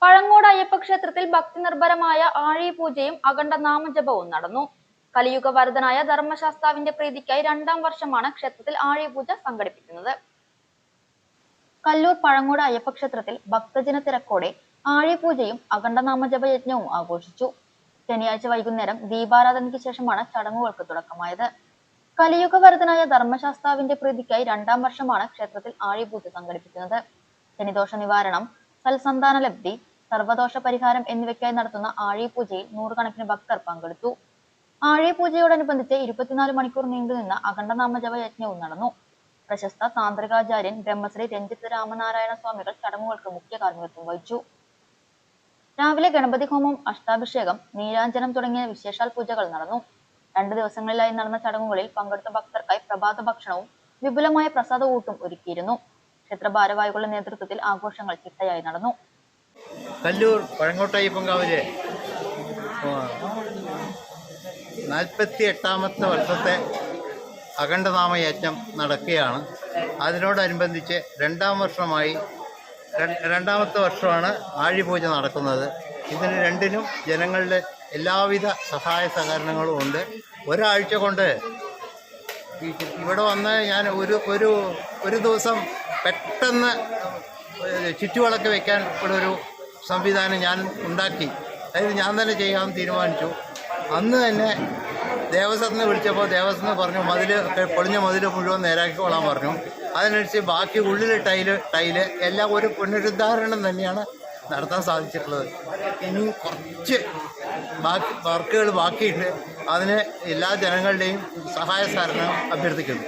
പഴങ്ങോട് അയ്യപ്പ ക്ഷേത്രത്തിൽ ഭക്തിനിർഭരമായ ആഴിപൂജയും അഖണ്ഡ നാമജപവും നടന്നു. കലിയുഗ വരദനായ ധർമ്മശാസ്താവിന്റെ പ്രീതിക്കായി 2ാം വർഷമാണ് ക്ഷേത്രത്തിൽ ആഴിപൂജ സംഘടിപ്പിക്കുന്നത്. കല്ലൂർ പഴങ്ങോട് അയ്യപ്പ ക്ഷേത്രത്തിൽ ഭക്തജന തിരക്കോടെ ആഴിപൂജയും അഖണ്ഡ നാമജപ യജ്ഞവും ആഘോഷിച്ചു. ശനിയാഴ്ച വൈകുന്നേരം ദീപാരാധനയ്ക്ക് ശേഷമാണ് ചടങ്ങുകൾക്ക് തുടക്കമായത്. കലിയുഗ വരദനായ ധർമ്മശാസ്താവിന്റെ പ്രീതിക്കായി 2ാം വർഷമാണ് ക്ഷേത്രത്തിൽ ആഴിപൂജ സംഘടിപ്പിക്കുന്നത്. ശനിദോഷ നിവാരണം, സൽസന്താന ലബ്ധി, സർവദോഷ പരിഹാരം എന്നിവയ്ക്കായി നടത്തുന്ന ആഴിപൂജയിൽ നൂറുകണക്കിന് ഭക്തർ പങ്കെടുത്തു. ആഴിപൂജയോടനുബന്ധിച്ച് 24 മണിക്കൂർ നീണ്ടുനിന്ന അഖണ്ഡനാമജപ യജ്ഞവും നടന്നു. പ്രശസ്ത താന്ത്രികാചാര്യൻ ബ്രഹ്മശ്രീ രഞ്ജിത്ത് രാമനാരായണ സ്വാമികൾ ചടങ്ങുകൾക്ക് മുഖ്യ കാർമ്മികത്വം വഹിച്ചു. രാവിലെ ഗണപതി ഹോമം, അഷ്ടാഭിഷേകം, നീരാഞ്ജനം തുടങ്ങിയ വിശേഷാൽ പൂജകൾ നടന്നു. 2 ദിവസങ്ങളിലായി നടന്ന ചടങ്ങുകളിൽ പങ്കെടുത്ത ഭക്തർക്കായി പ്രഭാത ഭക്ഷണവും വിപുലമായ പ്രസാദകൂട്ടും ഒരുക്കിയിരുന്നു. ക്ഷേത്ര ഭാരവാഹികളുടെ നേതൃത്വത്തിൽ ആഘോഷങ്ങൾ ചിട്ടയായി നടന്നു. കല്ലൂർ പഴങ്ങോട്ടയ്യപ്പൻകാവിലെ 48ാമത്തെ വർഷത്തെ അഖണ്ഡനാമയജ്ഞം നടക്കുകയാണ്. അതിനോടനുബന്ധിച്ച് 2ാമത്തെ വർഷമാണ് ആഴിപൂജ നടക്കുന്നത്. ഇതിന് രണ്ടിനും ജനങ്ങളുടെ എല്ലാവിധ സഹായ സഹകരണങ്ങളും ഉണ്ട്. ഒരാഴ്ച കൊണ്ട് ഇവിടെ വന്ന് ഞാൻ ഒരു ദിവസം പെട്ടെന്ന് ചുറ്റുവിളക്ക് വയ്ക്കാൻ ഒരു സംവിധാനം ഞാൻ ഉണ്ടാക്കി. അതായത് ഞാൻ തന്നെ ചെയ്യാമെന്ന് തീരുമാനിച്ചു. അന്ന് തന്നെ ദേവസ്വത്തിന് വിളിച്ചപ്പോൾ ദേവസ്വം പറഞ്ഞു പൊളിഞ്ഞ മതിൽ മുഴുവൻ നേരാക്കിക്കൊള്ളാൻ പറഞ്ഞു. അതിനനുസരിച്ച് ബാക്കി ഉള്ളിലെ ടൈല് എല്ലാം ഒരു പുനരുദ്ധാരണം തന്നെയാണ് നടത്താൻ സാധിച്ചിട്ടുള്ളത്. ഇനിയും കുറച്ച് വർക്കുകൾ ബാക്കിയിട്ട് അതിന് എല്ലാ ജനങ്ങളുടെയും സഹായ സഹകരണം അഭ്യർത്ഥിക്കുന്നു.